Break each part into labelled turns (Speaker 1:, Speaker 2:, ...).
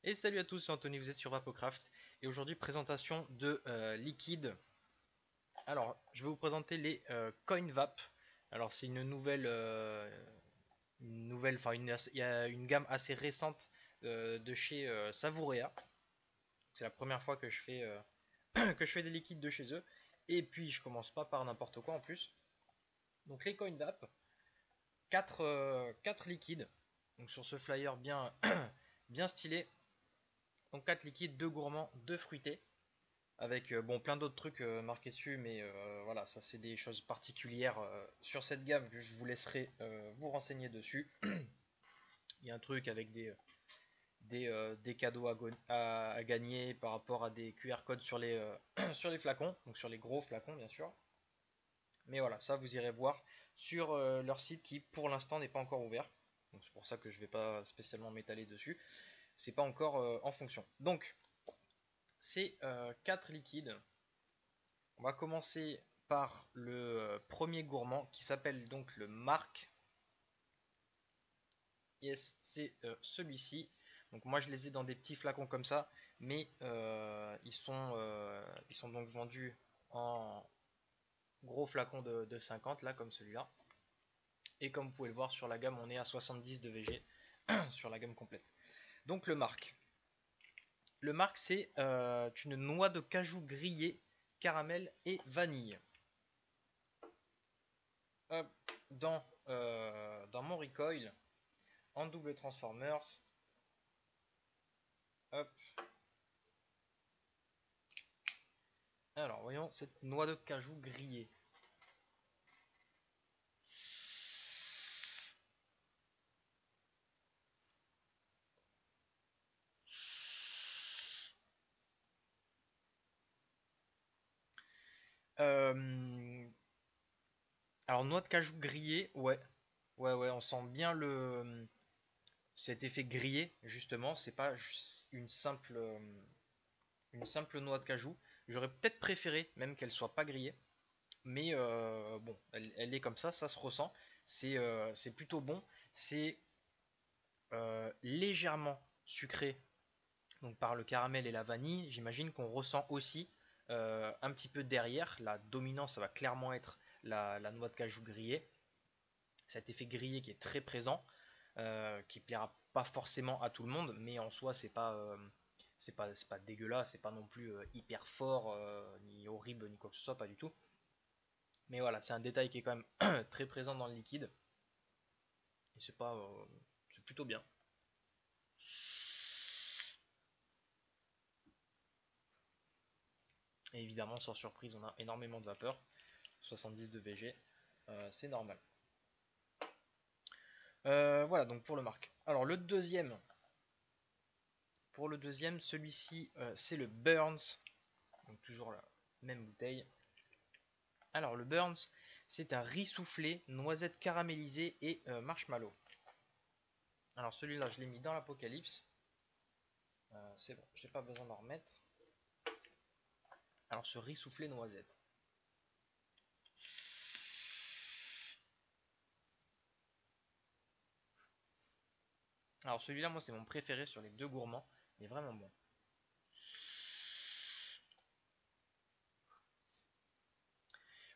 Speaker 1: Et salut à tous, c'est Anthony, vous êtes sur Vapocraft et aujourd'hui présentation de liquide. Alors je vais vous présenter les Coin Vap. Alors c'est enfin il y a une gamme assez récente de chez Savourea. C'est la première fois que je fais que je fais des liquides de chez eux. Et puis je commence pas par n'importe quoi en plus. Donc les Coin Vap, 4 liquides. Donc sur ce flyer bien bien stylé. Donc 4 liquides, 2 gourmands, 2 fruités. Avec bon, plein d'autres trucs marqués dessus, mais voilà, ça c'est des choses particulières sur cette gamme que je vous laisserai vous renseigner dessus. Il y a un truc avec des cadeaux à gagner par rapport à des QR codes sur sur les flacons, donc sur les gros flacons bien sûr. Mais voilà, ça vous irez voir sur leur site qui pour l'instant n'est pas encore ouvert. Donc c'est pour ça que je ne vais pas spécialement m'étaler dessus. C'est pas encore en fonction. Donc ces 4 liquides. On va commencer par le premier gourmand qui s'appelle donc le Marc. Yes, c'est celui-ci. Donc moi je les ai dans des petits flacons comme ça, mais ils sont donc vendus en gros flacons de 50 là comme celui-là. Et comme vous pouvez le voir sur la gamme, on est à 70 de VG sur la gamme complète. Donc le Marc. Le Marc c'est une noix de cajou grillée, caramel et vanille. Hop, dans mon recoil en double transformers. Hop. Alors voyons cette noix de cajou grillée. Euh, alors noix de cajou grillée, ouais. Ouais, on sent bien cet effet grillé, justement. C'est pas une simple noix de cajou. J'aurais peut-être préféré même qu'elle soit pas grillée. Mais bon, elle est comme ça se ressent. C'est plutôt bon. C'est légèrement sucré donc par le caramel et la vanille. J'imagine qu'on ressent aussi un petit peu derrière. La dominance, ça va clairement être la noix de cajou grillée. Cet effet grillé qui est très présent, qui plaira pas forcément à tout le monde, mais en soi, c'est pas dégueulasse, c'est pas non plus hyper fort, ni horrible, ni quoi que ce soit, pas du tout. Mais voilà, c'est un détail qui est quand même très présent dans le liquide. Et c'est plutôt bien. Et évidemment, sans surprise, on a énormément de vapeur. 70 de VG, c'est normal. Voilà donc pour le Marc. Alors pour le deuxième, celui-ci c'est le Burns. Donc toujours la même bouteille. Alors le Burns, c'est un riz soufflé, noisette caramélisée et marshmallow. Alors celui-là, je l'ai mis dans l'Apocalypse. C'est bon, je n'ai pas besoin d'en remettre. Alors ce riz soufflé noisette. Alors celui-là, moi c'est mon préféré sur les deux gourmands. Il est vraiment bon.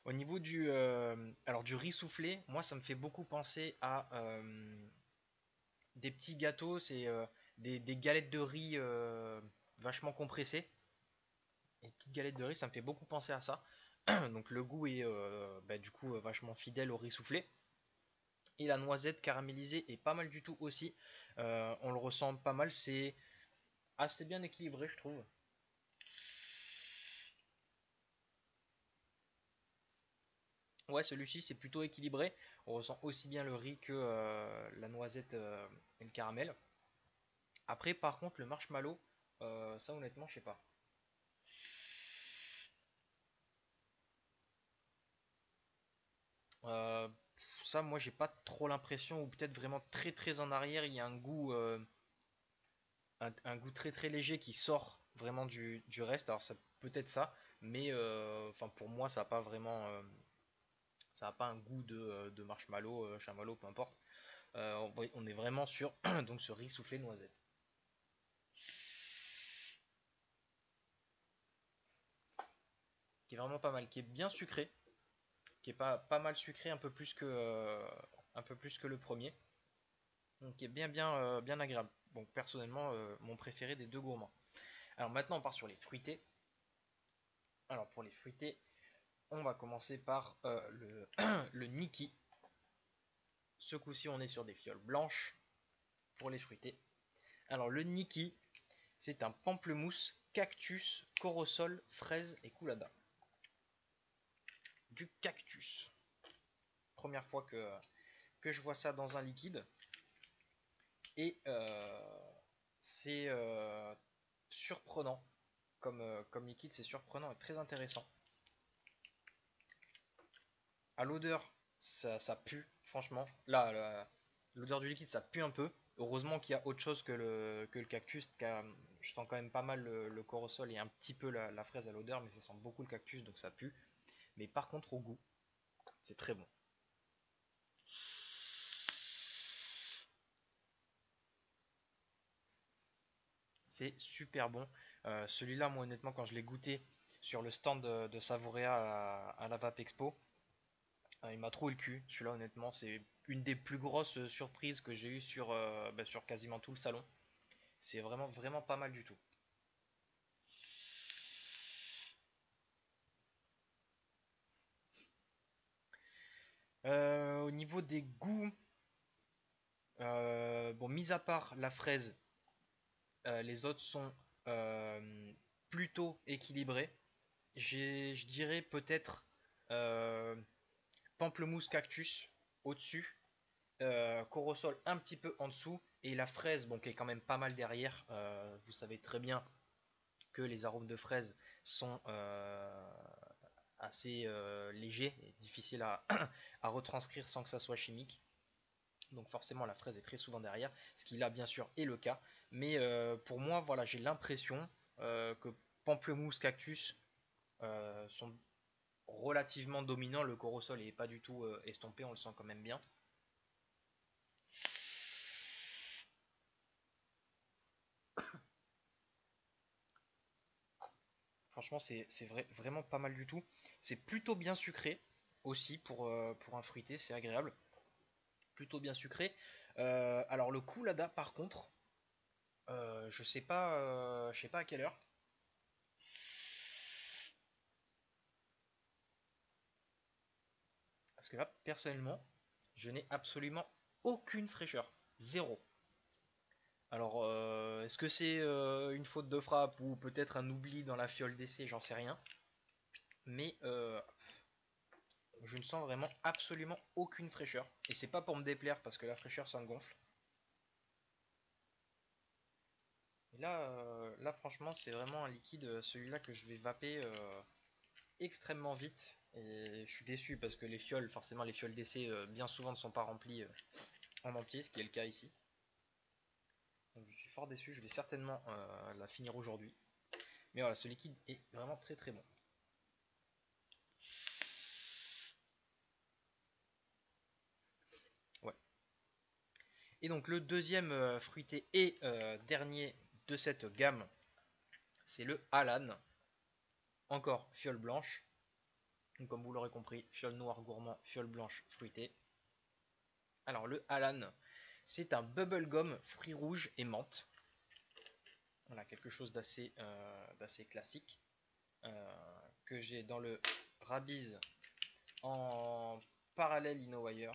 Speaker 1: Au niveau du riz soufflé, moi ça me fait beaucoup penser à des petits gâteaux, c'est des galettes de riz vachement compressées. Et petites galettes de riz, ça me fait beaucoup penser à ça. Donc le goût est du coup vachement fidèle au riz soufflé. Et la noisette caramélisée est pas mal du tout aussi. On le ressent pas mal, c'est assez bien équilibré je trouve. Ouais, celui-ci c'est plutôt équilibré. On ressent aussi bien le riz que la noisette et le caramel. Après, par contre, le marshmallow, ça honnêtement, je sais pas. Euh, Ça, moi, j'ai pas trop l'impression, ou peut-être vraiment très très en arrière, il y a un goût très très léger qui sort vraiment du reste. Alors, ça peut être ça, mais enfin pour moi, ça a pas vraiment, ça a pas un goût de marshmallow, chamallow, peu importe. On est vraiment sur donc ce riz soufflé noisette. qui est vraiment pas mal, qui est bien sucré, qui est pas mal sucré, un peu plus que le premier, donc qui est bien agréable. Donc personnellement, mon préféré des deux gourmands. Alors maintenant, on part sur les fruités. Alors pour les fruités, on va commencer par le Niki. Ce coup-ci, on est sur des fioles blanches pour les fruités. Alors le Niki, c'est un pamplemousse, cactus, corosol, fraise et coulada. Du cactus. Première fois que je vois ça dans un liquide. Et c'est surprenant. Comme liquide, c'est surprenant et très intéressant. À l'odeur, ça pue, franchement. Là, l'odeur du liquide, ça pue un peu. Heureusement qu'il y a autre chose que le cactus, car je sens quand même pas mal le corosol et un petit peu la fraise à l'odeur, mais ça sent beaucoup le cactus, donc ça pue. Mais par contre, au goût, c'est très bon. C'est super bon. Celui-là, moi, honnêtement, quand je l'ai goûté sur le stand de Savouréa à la Vape Expo, il m'a trouvé le cul. Celui-là, honnêtement, c'est une des plus grosses surprises que j'ai eues sur quasiment tout le salon. C'est vraiment pas mal du tout. Au niveau des goûts, bon, mis à part la fraise, les autres sont euh, plutôt équilibrés. Je dirais peut-être euh, pamplemousse cactus au-dessus, corosol un petit peu en dessous, et la fraise, bon, qui est quand même pas mal derrière. Vous savez très bien que les arômes de fraise sont assez légers et difficiles à retranscrire sans que ça soit chimique. Donc forcément la fraise est très souvent derrière, ce qui là bien sûr est le cas. Mais pour moi, voilà, j'ai l'impression que pamplemousse, cactus sont relativement dominants. Le corosol n'est pas du tout estompé, on le sent quand même bien. Franchement, vraiment pas mal du tout. C'est plutôt bien sucré aussi pour un fruité, c'est agréable. Plutôt bien sucré. Alors le Koolada par contre, je sais pas à quelle heure. Parce que là, personnellement, je n'ai absolument aucune fraîcheur. Zéro. Alors, est-ce que c'est une faute de frappe ou peut-être un oubli dans la fiole d'essai, j'en sais rien. Mais je ne sens vraiment absolument aucune fraîcheur. Et c'est pas pour me déplaire parce que la fraîcheur ça me gonfle. Et là franchement, c'est vraiment un liquide, celui-là que je vais vaper extrêmement vite. Et je suis déçu parce que les fioles, forcément les fioles d'essai, bien souvent ne sont pas remplies en entier, ce qui est le cas ici. Donc je suis fort déçu, je vais certainement la finir aujourd'hui. Mais voilà, ce liquide est vraiment très très bon. Ouais. Et donc le deuxième fruité et dernier de cette gamme, c'est le Alan. Encore fiole blanche. Donc, comme vous l'aurez compris, fiole noire gourmand, fiole blanche fruitée. Alors le Alan, c'est un bubblegum fruits rouges et menthe. Voilà, quelque chose d'assez classique. Que j'ai dans le Rabiz en parallèle InnoWire.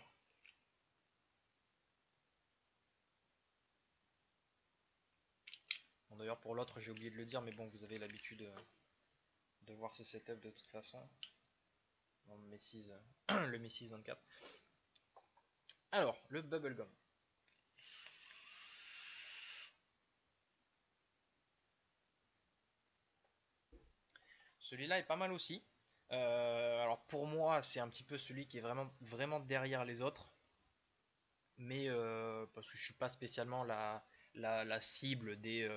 Speaker 1: Bon, d'ailleurs pour l'autre j'ai oublié de le dire, mais bon, vous avez l'habitude de voir ce setup de toute façon dans le Messis, le Messis 24. Alors le bubblegum. Celui-là est pas mal aussi. Alors pour moi c'est un petit peu celui qui est vraiment derrière les autres, mais parce que je suis pas spécialement la cible des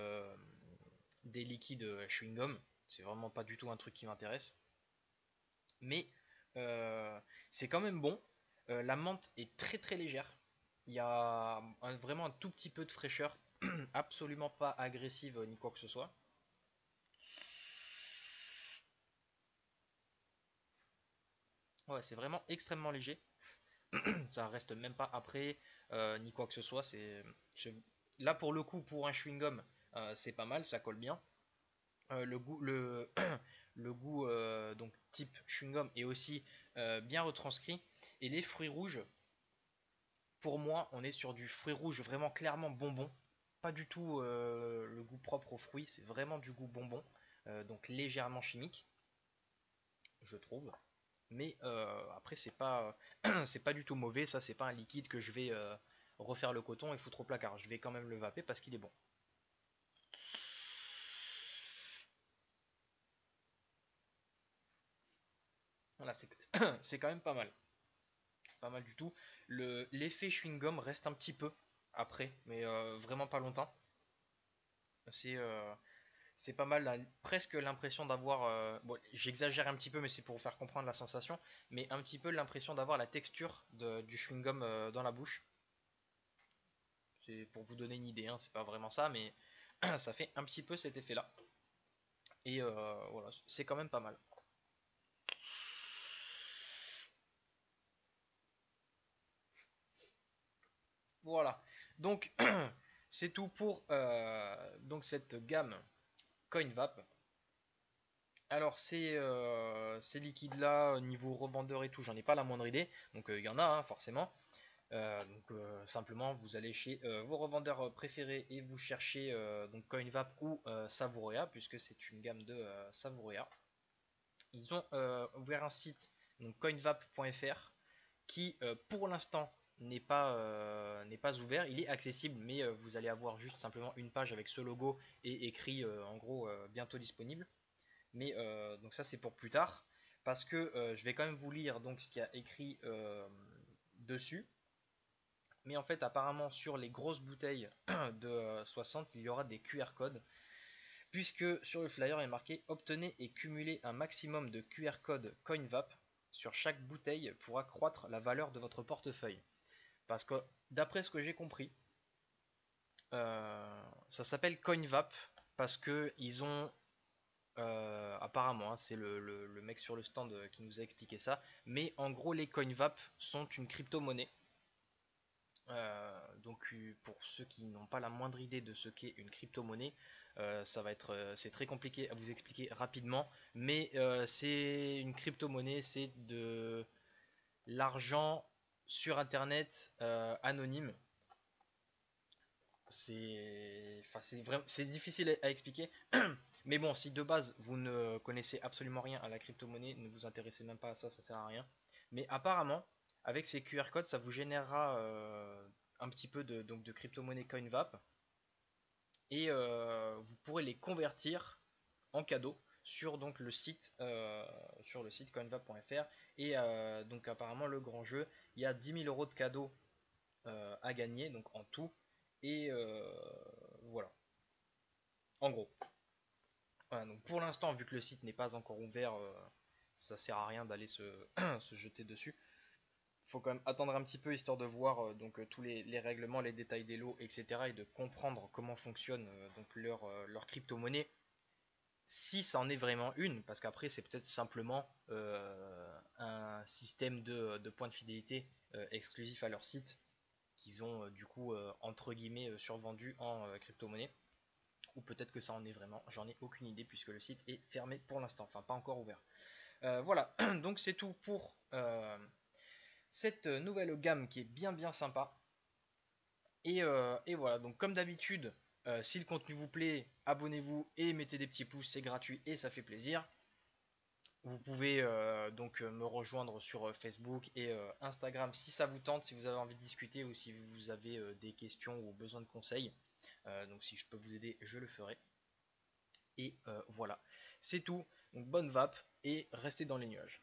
Speaker 1: liquides chewing gum. C'est vraiment pas du tout un truc qui m'intéresse. Mais c'est quand même bon. La menthe est très très légère. Il y a vraiment un tout petit peu de fraîcheur, absolument pas agressive ni quoi que ce soit. Ouais, c'est vraiment extrêmement léger. Ça reste même pas après ni quoi que ce soit. Je- Là pour le coup, pour un chewing-gum, c'est pas mal, ça colle bien. Le goût, le goût donc type chewing-gum est aussi bien retranscrit. Et les fruits rouges, pour moi, on est sur du fruit rouge vraiment clairement bonbon. Pas du tout le goût propre aux fruits, c'est vraiment du goût bonbon, donc légèrement chimique, je trouve. Mais après, c'est pas du tout mauvais. Ça, c'est pas un liquide que je vais refaire le coton et foutre au placard. Je vais quand même le vaper parce qu'il est bon. Voilà, c'est quand même pas mal. Pas mal du tout. L'effet chewing-gum reste un petit peu après, mais vraiment pas longtemps. C'est c'est pas mal, presque l'impression d'avoir. Bon, j'exagère un petit peu, mais c'est pour vous faire comprendre la sensation. Mais un petit peu l'impression d'avoir la texture du chewing-gum dans la bouche. C'est pour vous donner une idée, hein, c'est pas vraiment ça, mais ça fait un petit peu cet effet-là. Et voilà, c'est quand même pas mal. Voilà. Donc, c'est tout pour donc cette gamme CoinVap. Alors, ces liquides-là, niveau revendeur et tout, j'en ai pas la moindre idée. Donc, il y en a, hein, forcément. Simplement, vous allez chez vos revendeurs préférés et vous cherchez donc CoinVap ou Savouria, puisque c'est une gamme de Savouria. Ils ont ouvert un site, donc coinvap.fr, qui pour l'instant n'est pas ouvert. Il est accessible, mais vous allez avoir juste simplement une page avec ce logo et écrit en gros bientôt disponible. Mais donc ça c'est pour plus tard, parce que je vais quand même vous lire donc ce qu'il y a écrit dessus. Mais en fait, apparemment, sur les grosses bouteilles de 60, il y aura des QR codes, puisque sur le flyer il est marqué obtenez et cumulez un maximum de QR codes CoinVap sur chaque bouteille pour accroître la valeur de votre portefeuille. Parce que d'après ce que j'ai compris, ça s'appelle CoinVap parce que ils ont apparemment, hein, c'est le mec sur le stand qui nous a expliqué ça, mais en gros les CoinVap sont une crypto-monnaie. Donc pour ceux qui n'ont pas la moindre idée de ce qu'est une crypto-monnaie, c'est très compliqué à vous expliquer rapidement, mais c'est une crypto-monnaie, c'est de l'argent sur internet anonyme. C'est difficile à expliquer, mais bon, si de base vous ne connaissez absolument rien à la crypto-monnaie, ne vous intéressez même pas à ça, ça sert à rien. Mais apparemment, avec ces QR codes, ça vous générera un petit peu donc de crypto-monnaie CoinVap et vous pourrez les convertir en cadeaux sur le site coinvap.fr. Et donc apparemment le grand jeu, il y a 10 000 € de cadeaux à gagner, donc en tout. Et voilà, en gros. Voilà, donc pour l'instant, vu que le site n'est pas encore ouvert, ça sert à rien d'aller se jeter dessus. Il faut quand même attendre un petit peu histoire de voir donc tous les règlements, les détails des lots, etc. et de comprendre comment fonctionne donc leur crypto-monnaie. Si ça en est vraiment une, parce qu'après c'est peut-être simplement un système de points de fidélité exclusif à leur site qu'ils ont du coup entre guillemets survendu en crypto-monnaie. Ou peut-être que ça en est vraiment, j'en ai aucune idée puisque le site est fermé pour l'instant, enfin pas encore ouvert. Voilà, donc c'est tout pour cette nouvelle gamme qui est bien sympa. Et voilà, donc comme d'habitude, si le contenu vous plaît, abonnez-vous et mettez des petits pouces, c'est gratuit et ça fait plaisir. Vous pouvez donc me rejoindre sur Facebook et Instagram si ça vous tente, si vous avez envie de discuter ou si vous avez des questions ou besoin de conseils. Donc si je peux vous aider, je le ferai. Et voilà, c'est tout. Donc bonne vape et restez dans les nuages.